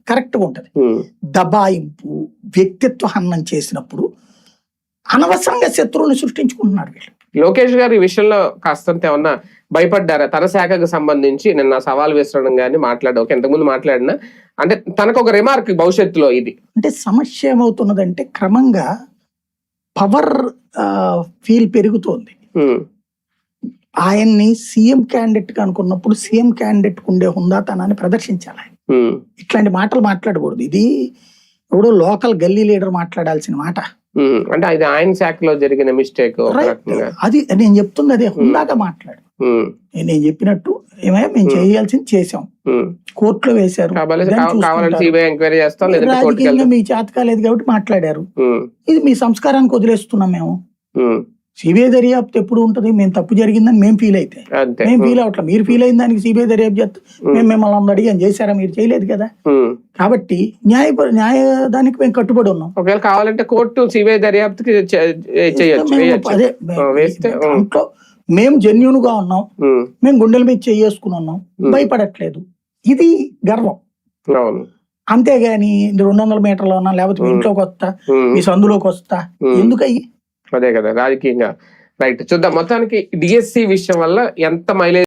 కరెక్ట్గా ఉంటది. దబాయింపు, వ్యక్తిత్వ హననం చేసినప్పుడు అనవసరంగా శత్రువుని సృష్టించుకుంటున్నారు వీళ్ళు. లోకేష్ గారు ఈ విషయంలో కాస్తంత ఏమన్నా భయపడ్డారా? తన శాఖకు సంబంధించి నిన్న సవాల్ విసరడం కానీ మాట్లాడడం, ఇంతకుముందు మాట్లాడినా అంటే తనకు ఒక రిమార్క్ భవిష్యత్తులో ఇది అంటే సమస్య ఏమవుతున్నదంటే క్రమంగా పవర్ ఫీల్ పెరుగుతోంది. ఆయన్ని సీఎం క్యాండిడేట్ గా అనుకున్నప్పుడు సీఎం క్యాండిడేట్ ఉండే హుందాతనాన్ని ప్రదర్శించాలి. ఇట్లాంటి మాటలు మాట్లాడకూడదు. ఇది ఎవడో లోకల్ గల్లీ లీడర్ మాట్లాడాల్సిన మాట. అంటే అది ఆయన శాఖలో జరిగిన మిస్టేక్. అది నేను చెప్తుంది అదే, హుందాగా మాట్లాడు. నేను చెప్పినట్టు ఏమైనా మేము చేయాల్సింది చేసాం, కోర్టులో వేశారు, రాజకీయంగా మీ చేత కాలేదు కాబట్టి మాట్లాడారు. ఇది మీ సంస్కారానికి వదిలేస్తున్నాం మేము. సిబిఐ దర్యాప్తు ఎప్పుడు ఉంటది? మేము తప్పు జరిగిందని మేము ఫీల్ అయితే మేము ఫీల్ అవట్లా. మీరు ఫీల్ అయిన దానికి సిబిఐ దర్యాప్తు చేస్తే మేము మిమ్మల్ని అందరూ అడిగాం, చేశారా? మీరు చేయలేదు కదా. కాబట్టి న్యాయదానికి మేము కట్టుబడి ఉన్నాం. ఒకవేళ కావాలంటే కోర్టు సిబిఐ దర్యాప్తుకి అదే దాంట్లో మేము జెన్యూన్ గా ఉన్నాం, మేము గుండెల మీద చేసుకుని ఉన్నాం, భయపడట్లేదు. ఇది గర్వం. అంతేగాని 200 మీటర్లో ఉన్నా, లేకపోతే మీ ఇంట్లోకి వస్తా, మీ సందులోకి వస్తా, ఎందుకయ్యి? అదే కదా రాజకీయంగా. రైట్, చూద్దాం. మొత్తానికి డిఎస్సి విషయం వల్ల ఎంత మైలేజ్